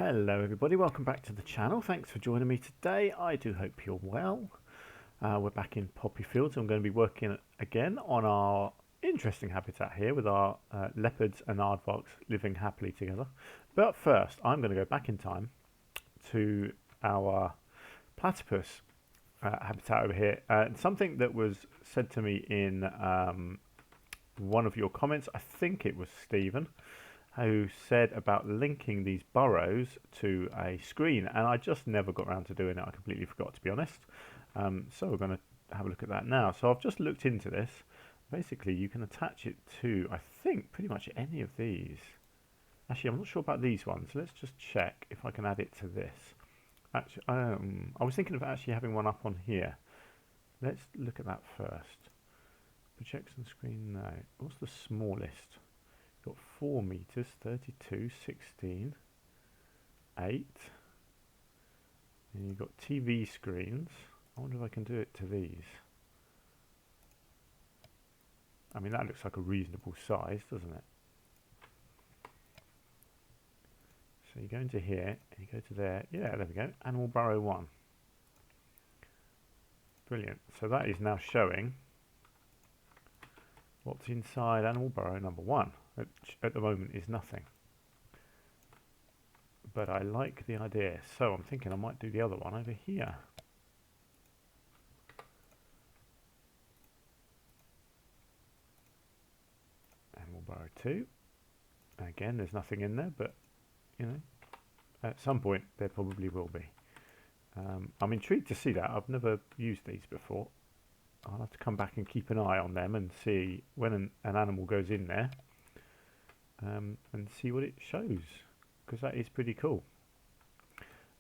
Hello everybody, welcome back to the channel. Thanks for joining me today. I do hope you're well. We're back in Poppyfields. I'm going to be working again on our interesting habitat here with our leopards and aardvarks living happily together. But first, I'm going to go back in time to our platypus habitat over here. Something that was said to me in one of your comments, I think it was Stephen, who said about linking these burrows to a screen, and I just never got around to doing it. I completely forgot, to be honest. So we're going to have a look at that now. So I've just looked into this. Basically, you can attach it to, I think, pretty much any of these. Actually, I'm not sure about these ones. Let's just check if I can add it to this. Actually, I was thinking of actually having one up on here. Let's look at that first. Projection screen, no. What's the smallest? Got 4 meters, 32, 16, 8. And you've got TV screens. I wonder if I can do it to these. I mean, that looks like a reasonable size, doesn't it? So you go into here, and you go to there. Yeah, there we go. Animal Burrow 1. Brilliant. So that is now showing what's inside Animal Burrow number 1, which at the moment is nothing. But I like the idea, so I'm thinking I might do the other one over here. Animal Burrow 2. Again, there's nothing in there, but, you know, at some point there probably will be. I'm intrigued to see that. I've never used these before. I'll have to come back and keep an eye on them and see when an animal goes in there and see what it shows, because that is pretty cool.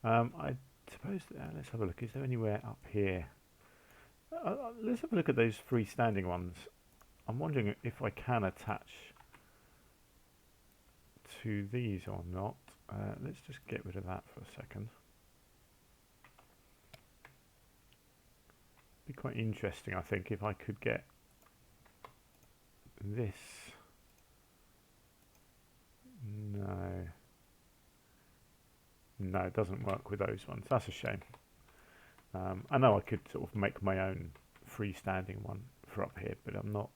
I suppose, let's have a look. Is there anywhere up here? Let's have a look at those freestanding ones. I'm wondering if I can attach to these or not. Let's just get rid of that for a second. Be quite interesting, I think, if I could get this. No, it doesn't work with those ones. That's a shame. I know I could sort of make my own freestanding one for up here, but I'm not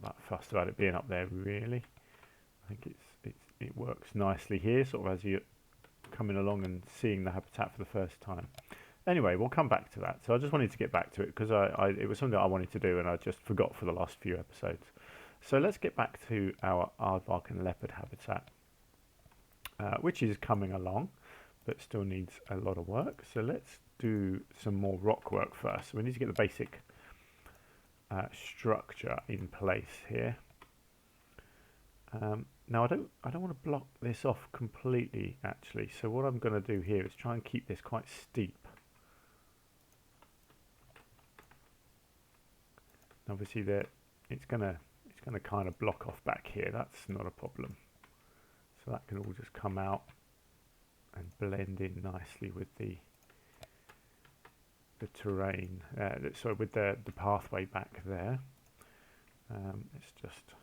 that fussed about it being up there, really. I think it works nicely here, sort of as you're coming along and seeing the habitat for the first time. Anyway, we'll come back to that. So I just wanted to get back to it because it was something I wanted to do and I just forgot for the last few episodes. So let's get back to our aardvark and leopard habitat, which is coming along, but still needs a lot of work. So let's do some more rock work first. So we need to get the basic structure in place here. Now I don't want to block this off completely, actually. So what I'm going to do here is try and keep this quite steep. Obviously, it's gonna kind of block off back here. That's not a problem. So that can all just come out and blend in nicely with the terrain. So with the pathway back there. Let's just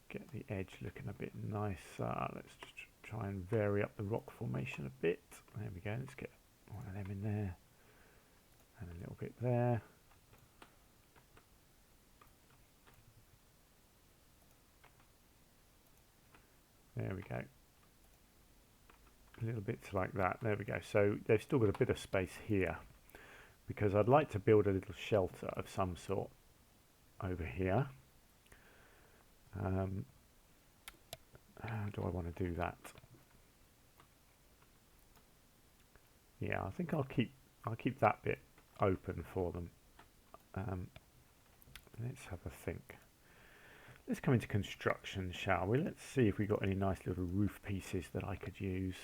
get the edge looking a bit nicer. Let's just try and vary up the rock formation a bit. There we go. Let's get one of them in there and a little bit there. There we go. A little bits like that. There we go. So they've still got a bit of space here because I'd like to build a little shelter of some sort over here. How do I want to do that? Yeah, I think I'll keep that bit open for them. Let's have a think. Let's come into construction, shall we? Let's see if we got any nice little roof pieces that I could use.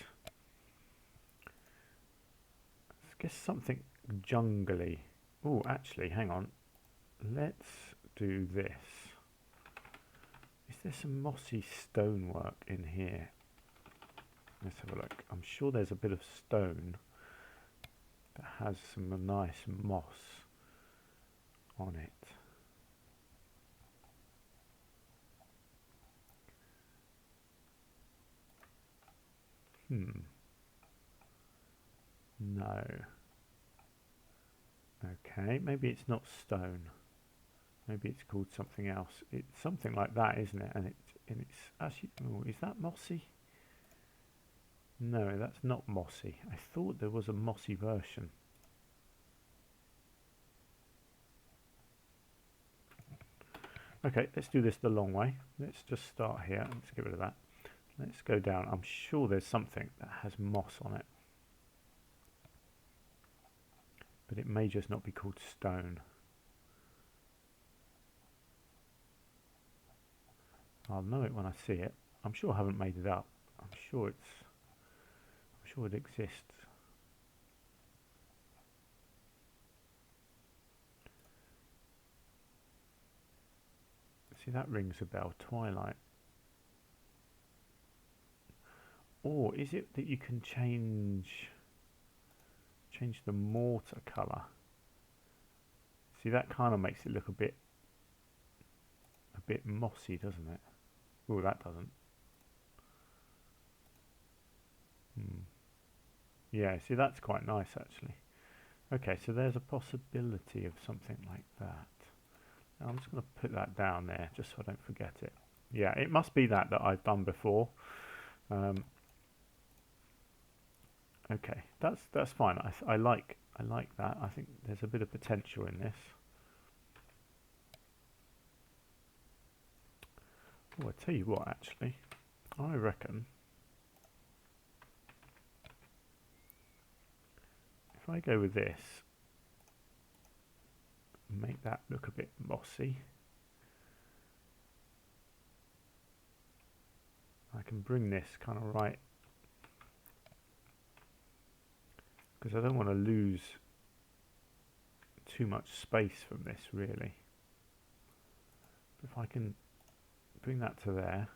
Let's get something jungly. Oh, actually, hang on. Let's do this. Is there some mossy stonework in here? Let's have a look. I'm sure there's a bit of stone that has some nice moss on it. No. Okay, maybe it's not stone. Maybe it's called something else. It's something like that, isn't it? And it's actually, oh, is that mossy? No, that's not mossy. I thought there was a mossy version. Okay, let's do this the long way. Let's just start here. Let's get rid of that. Let's go down. I'm sure there's something that has moss on it. But it may just not be called stone. I'll know it when I see it. I'm sure I haven't made it up. I'm sure it exists. See, that rings a bell. Twilight. Or is it that you can change the mortar colour? See, that kind of makes it look a bit mossy, doesn't it? Oh, that doesn't. Yeah, see, that's quite nice actually. Okay, so there's a possibility of something like that. Now, I'm just going to put that down there just so I don't forget it. Yeah, it must be that I've done before. Okay, that's fine. I like that. I think there's a bit of potential in this. Oh, I tell you what, actually, I reckon if I go with this, make that look a bit mossy, I can bring this kind of right, because I don't want to lose too much space from this really. If I can bring that to there,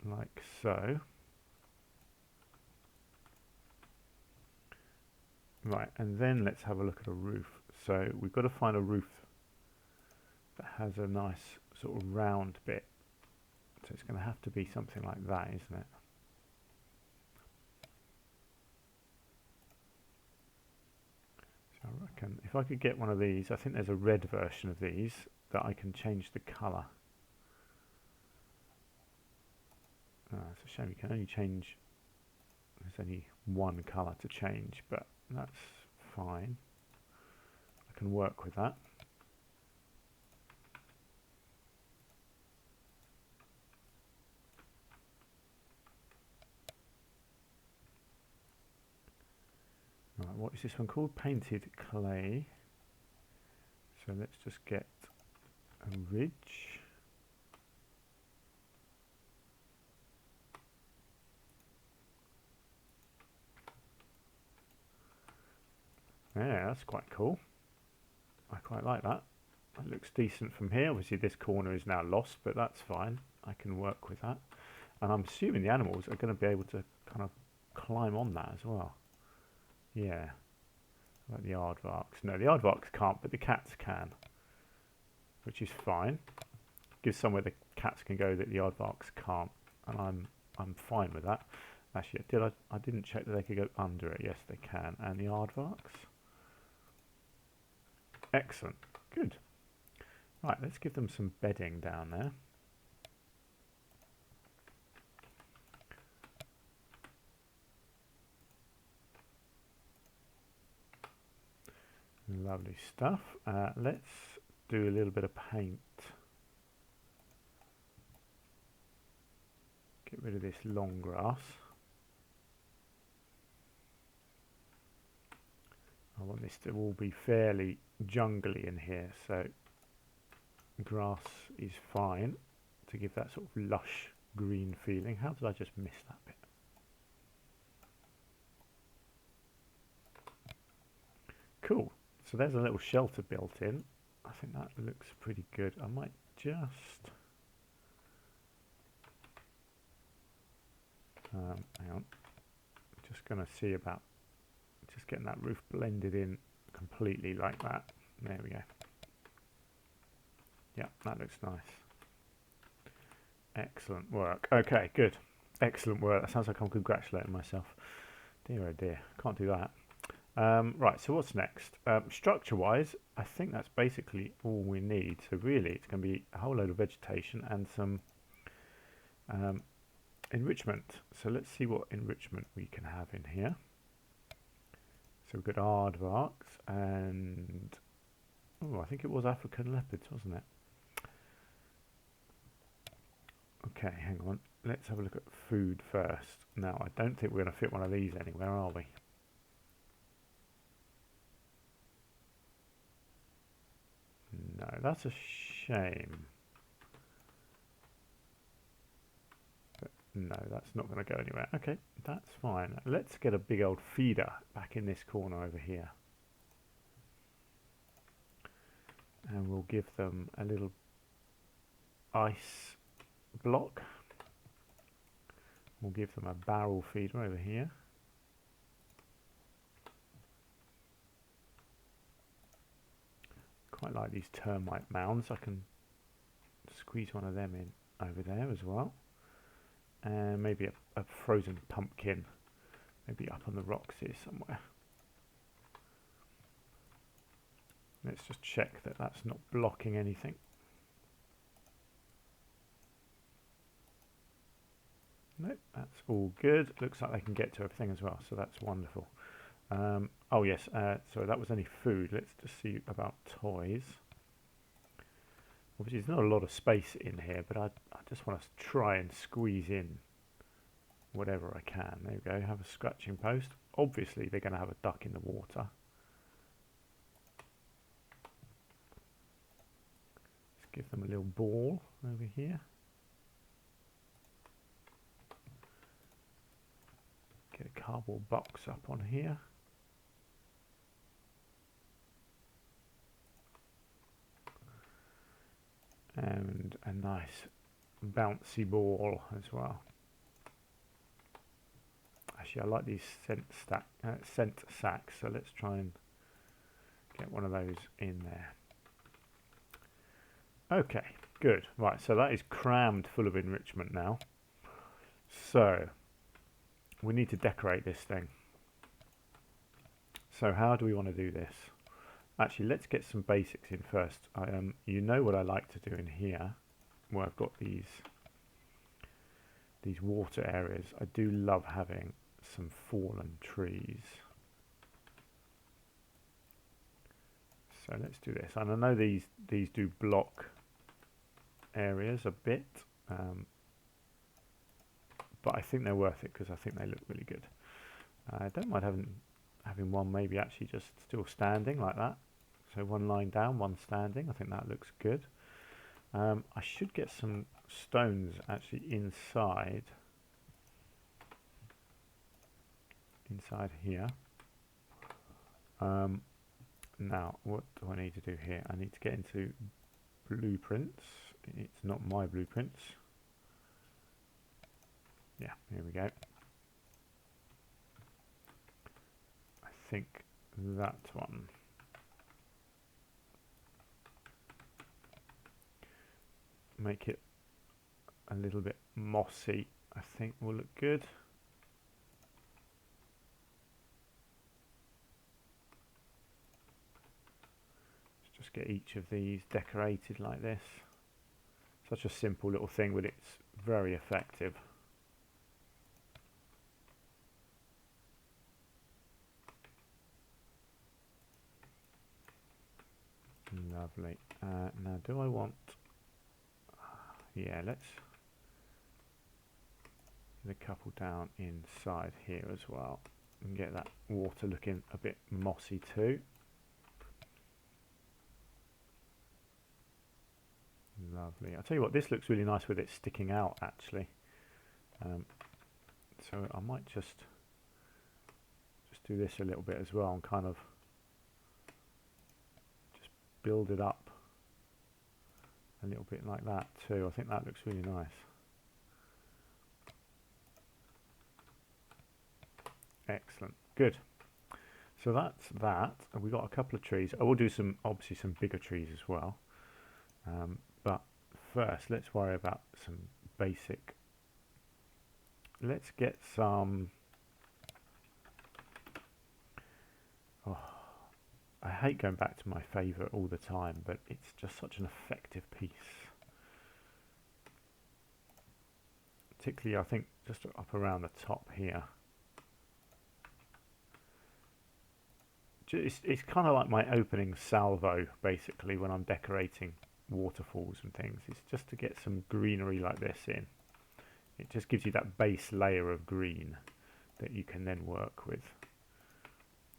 like so. Right, and then let's have a look at a roof. So we've got to find a roof that has a nice sort of round bit. So it's going to have to be something like that, isn't it? So I reckon if I could get one of these, I think there's a red version of these that I can change the colour. It's a shame you can only change, there's only one colour to change, but that's fine. I can work with that. Right, what is this one called? Painted clay. So let's just get a ridge. Yeah, that's quite cool. I quite like that. That looks decent from here. Obviously this corner is now lost, but that's fine. I can work with that. And I'm assuming the animals are going to be able to kind of climb on that as well. Yeah. Like the aardvarks. No, the aardvarks can't, but the cats can. Which is fine. Gives somewhere the cats can go that the aardvarks can't. And I'm fine with that. Actually, I didn't check that they could go under it. Yes, they can. And the aardvarks. Excellent. Good. Right, let's give them some bedding down there. Lovely stuff. Let's do a little bit of paint. Get rid of this long grass. I want this to all be fairly jungly in here, so grass is fine to give that sort of lush green feeling. How did I just miss that bit? Cool. So there's a little shelter built in. I think that looks pretty good. I might just hang on. Just going to see about just getting that roof blended in completely like that. There we go. Yeah, that looks nice. Excellent work. Okay, good. Excellent work. That sounds like I'm congratulating myself. Dear oh dear, can't do that. Right, so what's next? Structure-wise, I think that's basically all we need. So really, it's going to be a whole load of vegetation and some enrichment. So let's see what enrichment we can have in here. So we've got aardvarks and... oh, I think it was African leopards, wasn't it? Okay, hang on. Let's have a look at food first. Now, I don't think we're going to fit one of these anywhere, are we? No, that's a shame. But no, that's not going to go anywhere. Okay, that's fine. Let's get a big old feeder back in this corner over here. And we'll give them a little ice block. We'll give them a barrel feeder over here. Quite like these termite mounds. I can squeeze one of them in over there as well. And maybe a frozen pumpkin, maybe up on the rocks here somewhere. Let's just check that that's not blocking anything. Nope, that's all good. Looks like they can get to everything as well, so that's wonderful. Oh yes, so that was only food. Let's just see about toys. Obviously there's not a lot of space in here, but I just want to try and squeeze in whatever I can. There we go, have a scratching post. Obviously they're going to have a duck in the water. Let's give them a little ball over here. Get a cardboard box up on here. And a nice bouncy ball as well. Actually, I like these scent sacks, so let's try and get one of those in there. Okay, good. Right, so that is crammed full of enrichment now. So we need to decorate this thing. So how do we want to do this? Actually, let's get some basics in first. You know what I like to do in here, where I've got these water areas. I do love having some fallen trees. So let's do this. And I know these do block areas a bit, but I think they're worth it because I think they look really good. I don't mind having one maybe actually just still standing like that. So one lying down, one standing. I think that looks good. I should get some stones actually inside here. Now, what do I need to do here? I need to get into blueprints. It's not my blueprints. Yeah, here we go. I think that one. Make it a little bit mossy, I think will look good. Let's just get each of these decorated like this. Such a simple little thing, but it's very effective. Lovely. Now, do I want... yeah, let's get a couple down inside here as well and get that water looking a bit mossy too. Lovely. I'll tell you what, this looks really nice with it sticking out actually. So I might just do this a little bit as well and kind of just build it up a little bit like that too. I think that looks really nice. Excellent. Good. So that's that. And we've got a couple of trees. I will do obviously some bigger trees as well. But first, let's worry about some basic. Let's get some... Oh, I hate going back to my favourite all the time, but it's just such an effective piece. Particularly, I think, just up around the top here. It's kind of like my opening salvo, basically, when I'm decorating waterfalls and things. It's just to get some greenery like this in. It just gives you that base layer of green that you can then work with.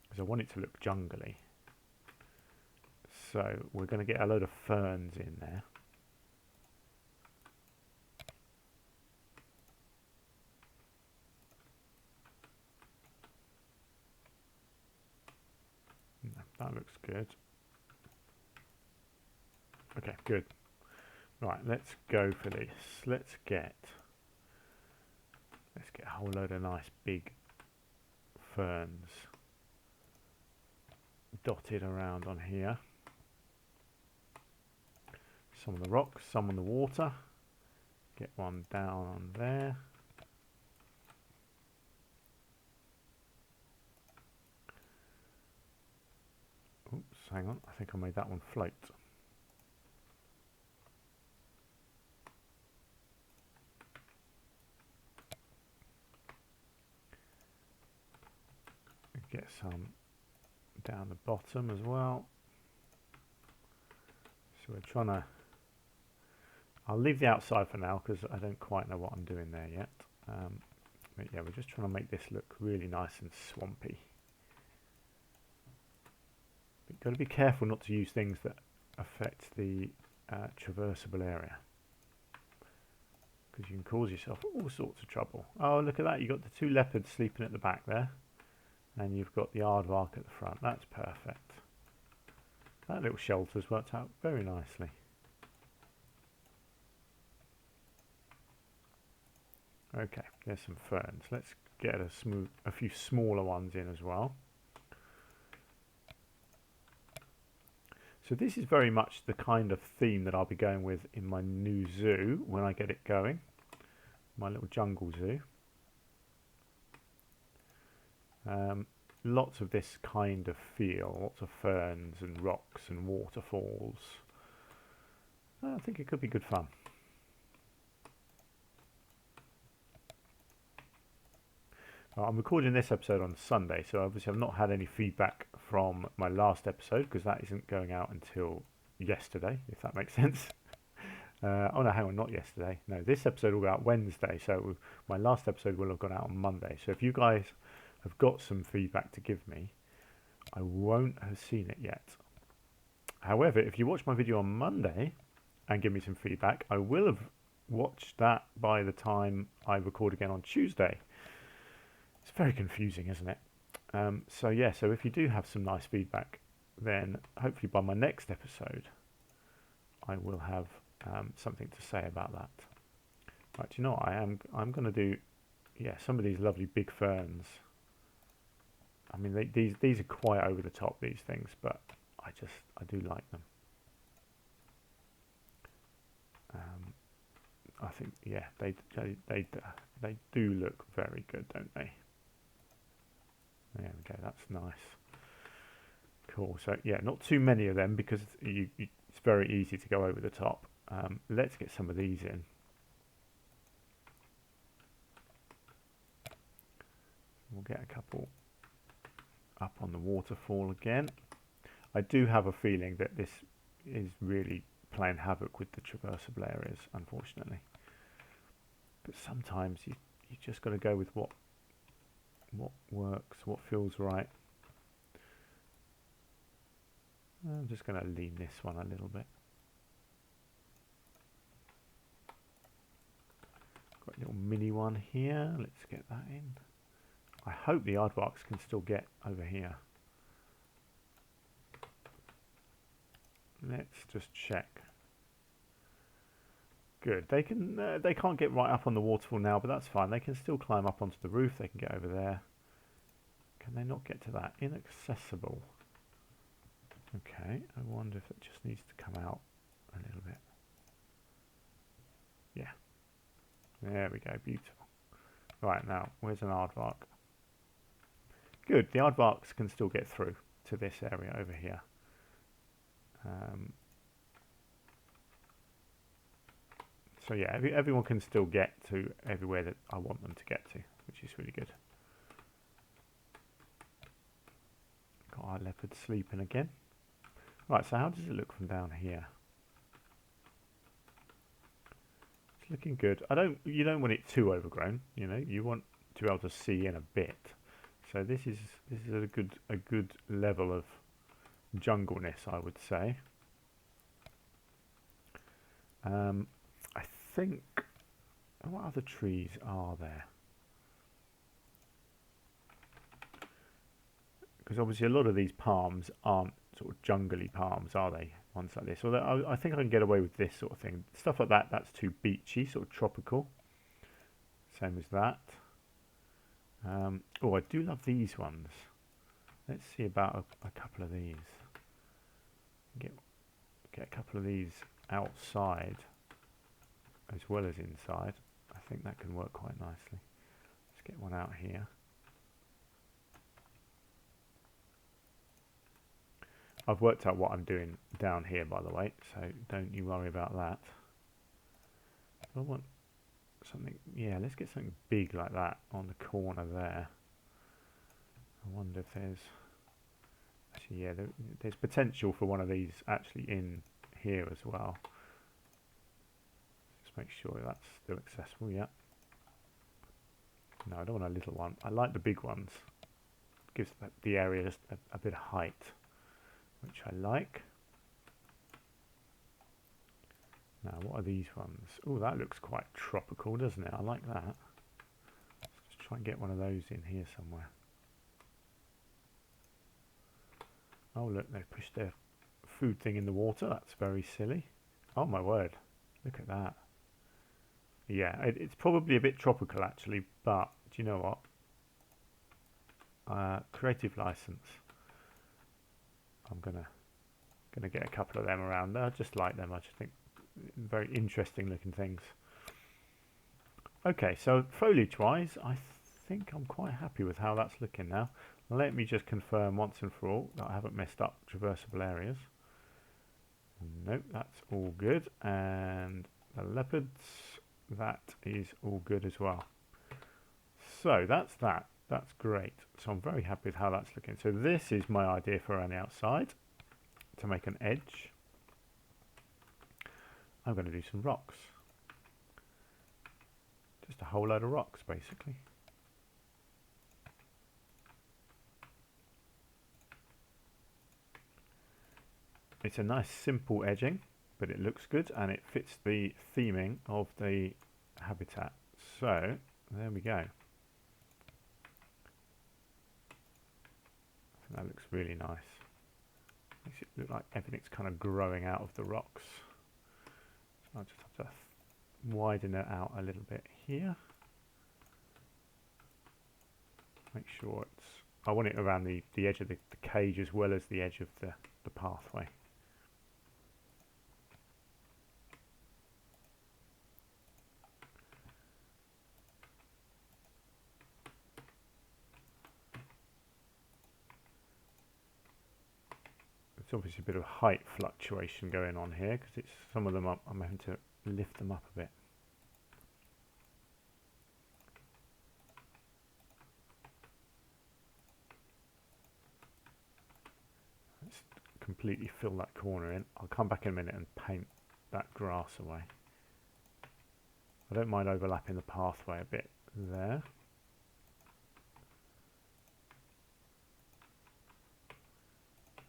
Because I want it to look jungly. So we're going to get a load of ferns in there. That looks good. Okay, good. Right, let's go for this. Let's get a whole load of nice big ferns dotted around on here. Some on the rocks, some on the water. Get one down on there. Oops, hang on. I think I made that one float. Get some down the bottom as well. So we're trying to... I'll leave the outside for now because I don't quite know what I'm doing there yet. But yeah, we're just trying to make this look really nice and swampy. You've got to be careful not to use things that affect the traversable area, because you can cause yourself all sorts of trouble. Oh, look at that. You've got the two leopards sleeping at the back there, and you've got the aardvark at the front. That's perfect. That little shelter's worked out very nicely. Okay, there's some ferns. Let's get a few smaller ones in as well. So this is very much the kind of theme that I'll be going with in my new zoo when I get it going. My little jungle zoo. Lots of this kind of feel, lots of ferns and rocks and waterfalls. I think it could be good fun. I'm recording this episode on Sunday, so obviously I've not had any feedback from my last episode because that isn't going out until yesterday, if that makes sense. Oh no, hang on, not yesterday. No, this episode will go out Wednesday, so my last episode will have gone out on Monday. So if you guys have got some feedback to give me, I won't have seen it yet. However, if you watch my video on Monday and give me some feedback, I will have watched that by the time I record again on Tuesday. It's very confusing, isn't it? So yeah, so if you do have some nice feedback, then hopefully by my next episode, I will have something to say about that. Right, you know what I'm going to do, yeah, some of these lovely big ferns. I mean, these are quite over the top, these things, but I do like them. I think, yeah, they do look very good, don't they? There we go, that's nice. Cool, so yeah, not too many of them because it's very easy to go over the top. Let's get some of these in. We'll get a couple up on the waterfall again. I do have a feeling that this is really playing havoc with the traversable areas, unfortunately. But sometimes you just got to go with what works, what feels right. I'm just going to lean this one a little bit. Got a little mini one here. Let's get that in. I hope the aardvarks can still get over here. Let's just check. Good. They can't get right up on the waterfall now, but that's fine. They can still climb up onto the roof. They can get over there. Can they not get to that? Inaccessible. Okay. I wonder if it just needs to come out a little bit. Yeah. There we go, beautiful. Right, now, where's an aardvark? Good, the aardvarks can still get through to this area over here. So yeah, everyone can still get to everywhere that I want them to get to, which is really good. Got our leopard sleeping again. Right, so how does it look from down here? It's looking good. You don't want it too overgrown, you know. You want to be able to see in a bit. So this is a good level of jungleness, I would say. I think, what other trees are there? Because obviously a lot of these palms aren't sort of jungly palms, are they? Ones like this. Although I think I can get away with this sort of thing. Stuff like that, that's too beachy, sort of tropical. Same as that. Oh, I do love these ones. Let's see about a couple of these. Get a couple of these outside as well as inside. I think that can work quite nicely. Let's get one out here. I've worked out what I'm doing down here, by the way, so don't you worry about that. I want something, yeah, let's get something big like that on the corner there. I wonder if there's, actually, yeah, there's potential for one of these actually in here as well. Just make sure that's still accessible, yeah. No, I don't want a little one. I like the big ones. Gives the area just a bit of height, which I like. Now, what are these ones? Oh, that looks quite tropical, doesn't it? I like that. Let's just try and get one of those in here somewhere. Oh, look, they've pushed their food thing in the water. That's very silly. Oh, my word. Look at that. Yeah, it's probably a bit tropical, actually, but do you know what? Creative license. I'm gonna get a couple of them around there. I just like them. I just think very interesting looking things. Okay, so foliage wise, I think I'm quite happy with how that's looking now. Let me just confirm once and for all that I haven't messed up traversable areas. Nope, that's all good. And the leopards, that is all good as well. So that's that. That's great. So I'm very happy with how that's looking. So this is my idea for around the outside to make an edge. I'm going to do some rocks. Just a whole load of rocks, basically. It's a nice simple edging, but it looks good and it fits the theming of the habitat. So there we go. I think that looks really nice. Makes it look like everything's kind of growing out of the rocks. So I'll just have to widen it out a little bit here. Make sure it's, I want it around the edge of the cage as well as the edge of the pathway. It's obviously a bit of height fluctuation going on here because it's some of them I'm having to lift them up a bit. Let's completely fill that corner in. I'll come back in a minute and paint that grass away. I don't mind overlapping the pathway a bit there.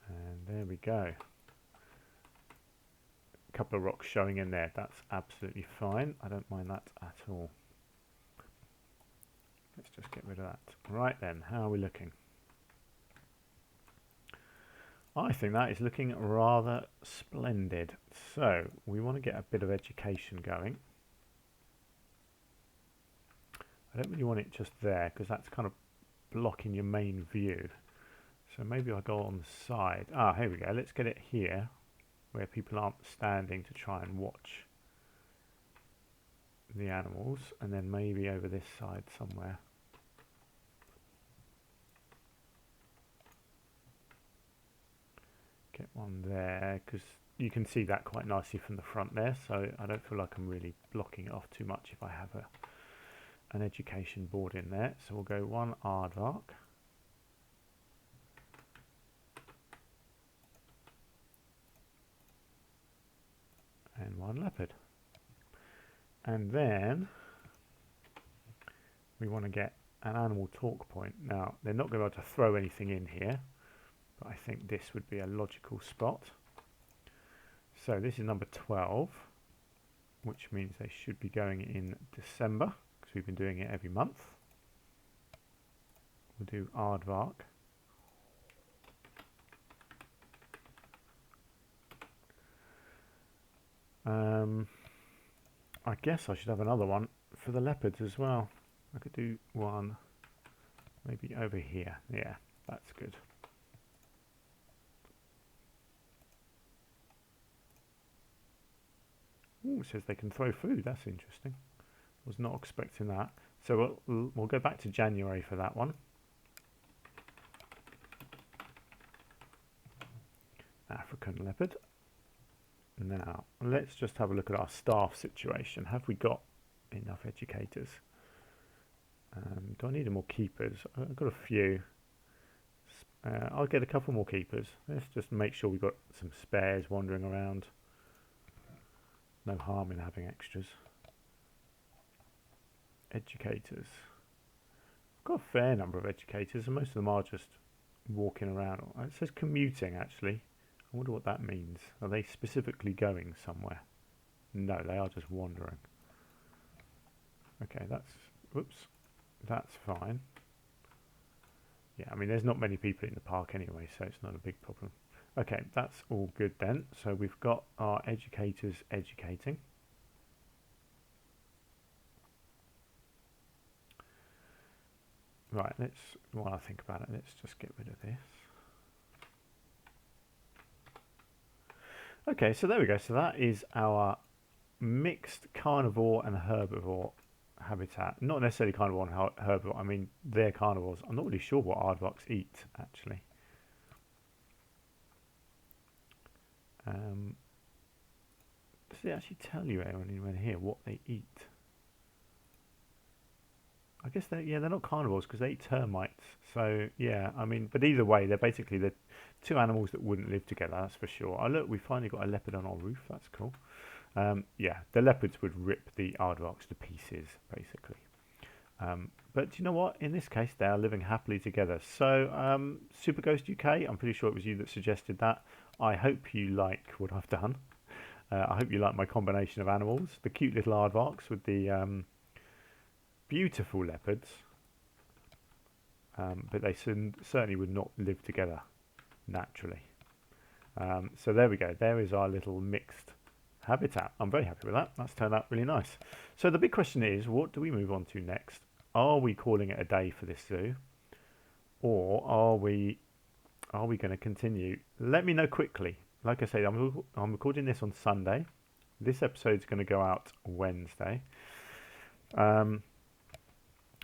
And there we go. A couple of rocks showing in there. That's absolutely fine. I don't mind that at all. Let's just get rid of that. Right then, how are we looking? I think that is looking rather splendid. So we want to get a bit of education going. I don't really want it just there because that's kind of blocking your main view. So maybe I'll go on the side. Ah, here we go. Let's get it here where people aren't standing to try and watch the animals, and then maybe over this side somewhere. Get one there, because you can see that quite nicely from the front there, so I don't feel like I'm really blocking it off too much if I have an education board in there. So we'll go one aardvark. And one leopard. And then we want to get an animal talk point. Now, they're not going to be able to throw anything in here, but I think this would be a logical spot. So this is number 12, which means they should be going in December, because we've been doing it every month. We'll do aardvark. I guess I should have another one for the leopards as well. I could do one maybe over here. Yeah, that's good. Ooh, it says they can throw food. That's interesting. Was not expecting that. So we'll go back to January for that one. African leopard. Now, let's just have a look at our staff situation. Have we got enough educators? Do I need more keepers? I've got a few. I'll get a couple more keepers. Let's just make sure we've got some spares wandering around. No harm in having extras. Educators. I've got a fair number of educators, and most of them are just walking around. It says commuting, actually. I wonder what that means. Are they specifically going somewhere? No, they are just wandering. Okay, that's fine. Yeah, I mean, there's not many people in the park anyway, so it's not a big problem. Okay, that's all good then. So we've got our educators educating. Right, while I think about it, let's just get rid of this. Okay, so there we go. So that is our mixed carnivore and herbivore habitat. Not necessarily carnivore and herbivore. I mean, they're carnivores. I'm not really sure what aardvarks eat, actually. Does it actually tell you anyone here what they eat? I guess they're not carnivores because they eat termites. So yeah, I mean, but either way, they're basically the two animals that wouldn't live together. That's for sure. Oh look, we finally got a leopard on our roof. That's cool. Yeah, the leopards would rip the aardvarks to pieces, basically. But you know what? In this case, they are living happily together. So Super Ghost UK, I'm pretty sure it was you that suggested that. I hope you like what I've done. I hope you like my combination of animals. The cute little aardvarks with the beautiful leopards, but they certainly would not live together naturally. So there we go. There is our little mixed habitat. I'm very happy with that. That's turned out really nice. So the big question is, what do we move on to next? Are we calling it a day for this zoo, or are we going to continue? Let me know quickly. Like I say, I'm recording this on Sunday. This episode's going to go out Wednesday.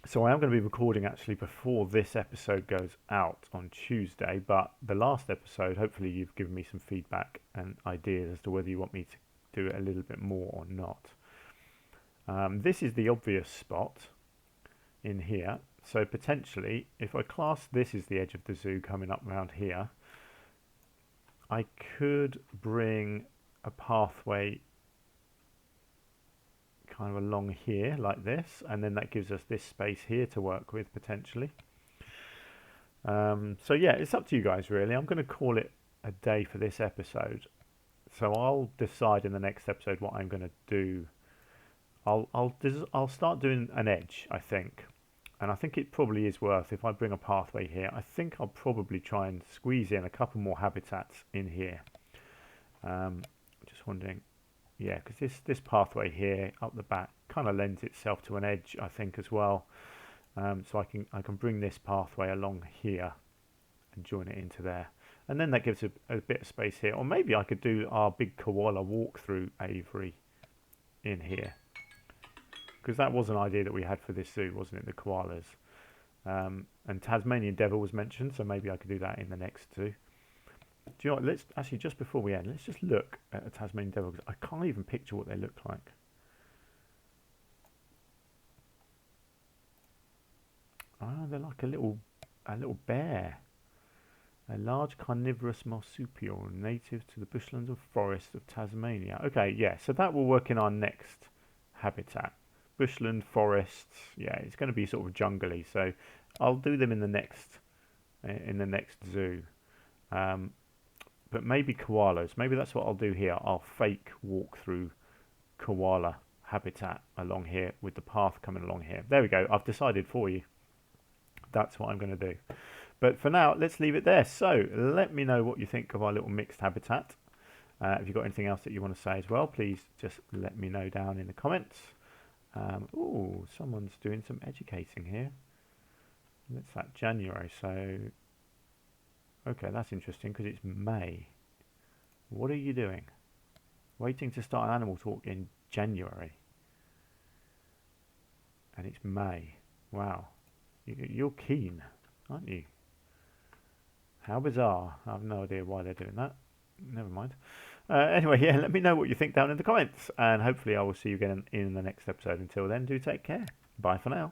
So I am going to be recording actually before this episode goes out on Tuesday, but the last episode, hopefully you've given me some feedback and ideas as to whether you want me to do it a little bit more or not. This is the obvious spot in here. So potentially, if I class this as the edge of the zoo coming up around here, I could bring a pathway kind of along here like this, and then that gives us this space here to work with potentially. So yeah, it's up to you guys really. I'm going to call it a day for this episode, so I'll decide in the next episode what I'm going to do. I'll start doing an edge, I think, and I think it probably is worth, if I bring a pathway here, I think I'll probably try and squeeze in a couple more habitats in here. Just wondering. Yeah, because this pathway here up the back kind of lends itself to an edge, I think, as well. So I can bring this pathway along here and join it into there, and then that gives a bit of space here. Or maybe I could do our big koala walk through aviary in here. because that was an idea that we had for this zoo, wasn't it? The koalas. And Tasmanian devil was mentioned, so maybe I could do that in the next zoo. Do you know what? Let's actually, just before we end, let's just look at a Tasmanian devil, because I can't even picture what they look like. Ah, they're like a little bear. A large carnivorous marsupial native to the bushlands and forests of Tasmania. Okay, yeah, so that will work in our next habitat. Bushland, forests, yeah, it's going to be sort of jungly, so I'll do them in the next zoo. But maybe koalas. Maybe that's what I'll do here. I'll fake walk through koala habitat along here with the path coming along here. There we go. I've decided for you. That's what I'm going to do. But for now, let's leave it there. So let me know what you think of our little mixed habitat. If you've got anything else that you want to say as well, please just let me know down in the comments. Oh, someone's doing some educating here. It's that January, so... Okay, that's interesting because it's May. What are you doing? Waiting to start an animal talk in January. And it's May. Wow. You're keen, aren't you? How bizarre. I have no idea why they're doing that. Never mind. Anyway, yeah, let me know what you think down in the comments. And hopefully I will see you again in the next episode. Until then, do take care. Bye for now.